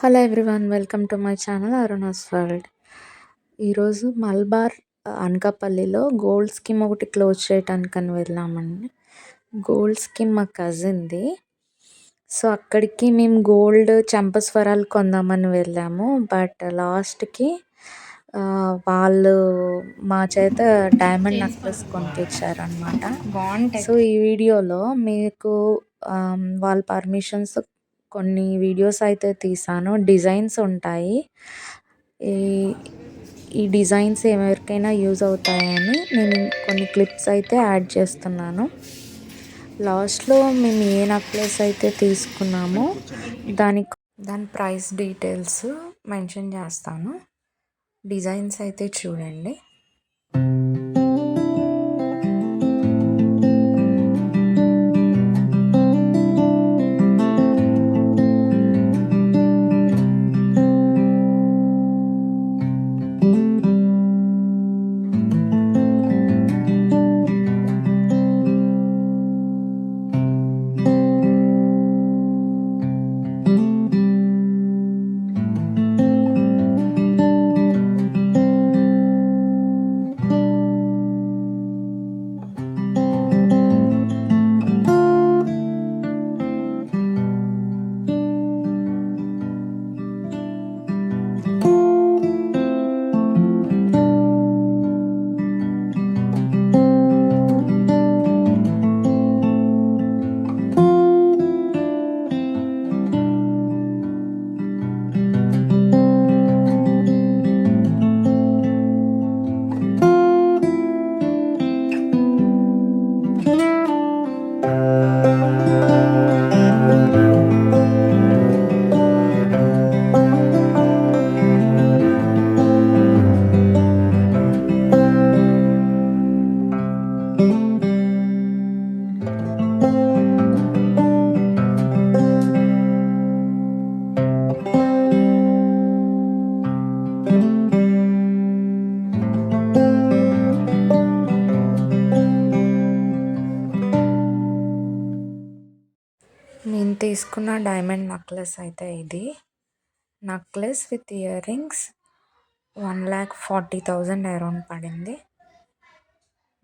Hello everyone, welcome to my channel Aruna's world. ఈరోజు మలబార్ అనకాపల్లిలో gold scheme ఒకటి క్లోజ్ చేయటానికని వెళ్ళామండి. గోల్డ్ స్కీమ్ మా కజిన్ది. సో అక్కడికి మేము గోల్డ్ చంపస్వరాలు కొందామని వెళ్ళాము. బట్ లాస్ట్కి వాళ్ళు మా చేత డైమండ్ నెక్లెస్ కొనిపించారనమాట. సో ఈ వీడియోలో మీకు వాళ్ళ పర్మిషన్స్ కొన్ని వీడియోస్ అయితే తీసాను. డిజైన్స్ ఉంటాయి. ఈ డిజైన్స్ ఎవరికైనా యూజ్ అవుతాయని నేను కొన్ని క్లిప్స్ అయితే యాడ్ చేస్తున్నాను. లాస్ట్లో మేము ఏ నెక్లెస్ అయితే తీసుకున్నామో దాని ప్రైస్ డీటెయిల్స్ మెన్షన్ చేస్తాను. డిజైన్స్ అయితే చూడండి. నేను తీసుకున్న డైమండ్ నెక్లెస్ అయితే ఇది. Necklace with ear rings 1,40,000 around పడింది.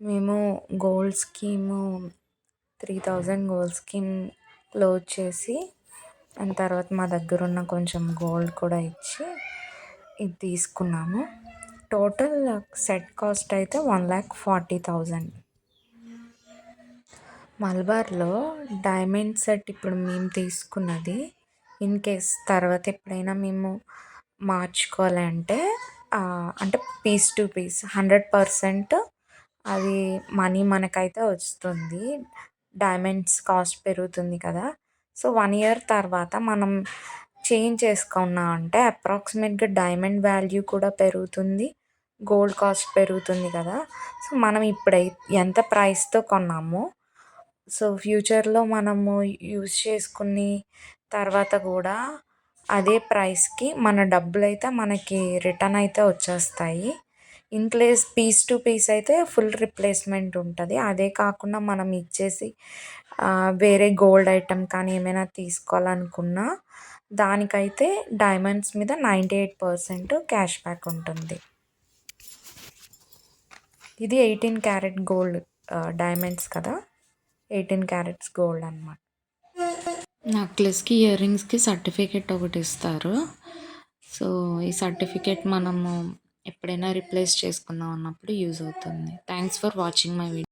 మేము gold scheme 3,000 gold scheme close చేసి దాని తర్వాత మా దగ్గర ఉన్న కొంచెం గోల్డ్ కూడా ఇచ్చి ఇది తీసుకున్నాము. టోటల్ సెట్ కాస్ట్ అయితే 1,40,000. మలబార్లో డైమండ్ సెట్ ఇప్పుడు మేము తీసుకున్నది ఇన్ కేస్ తర్వాత ఎప్పుడైనా మేము మార్చుకోవాలంటే అంటే పీస్ టు పీస్ 100% అది మనీ మనకైతే వస్తుంది. డైమండ్స్ కాస్ట్ పెరుగుతుంది కదా. సో 1 year తర్వాత మనం చేంజ్ చేసుకున్నాం అంటే అప్రాక్సిమేట్గా డైమండ్ వాల్యూ కూడా పెరుగుతుంది, గోల్డ్ కాస్ట్ పెరుగుతుంది కదా. సో మనం ఇప్పుడు ఎంత ప్రైస్తో కొన్నామో సో ఫ్యూచర్లో మనము యూజ్ చేసుకుని తర్వాత కూడా అదే ప్రైస్కి మన డబ్బులు అయితే మనకి రిటర్న్ అయితే వచ్చేస్తాయి. In case piece to piece అయితే ఫుల్ రిప్లేస్మెంట్ ఉంటుంది. అదే కాకుండా మనం ఇచ్చేసి వేరే గోల్డ్ ఐటెం కానీ ఏమైనా తీసుకోవాలనుకున్నా దానికైతే డైమండ్స్ మీద 98% క్యాష్ బ్యాక్ ఉంటుంది. ఇది 18 క్యారెట్ గోల్డ్ డైమండ్స్ కదా, 18 క్యారెట్స్ గోల్డ్ అన్నమాట. నెక్లెస్కి ఇయర్ రింగ్స్కి సర్టిఫికేట్ ఒకటి ఇస్తారు. సో ఈ సర్టిఫికేట్ మనము ఎప్పుడైనా రిప్లేస్ చేసుకుందాం అన్నప్పుడు యూజ్ అవుతుంది. Thanks for watching my video.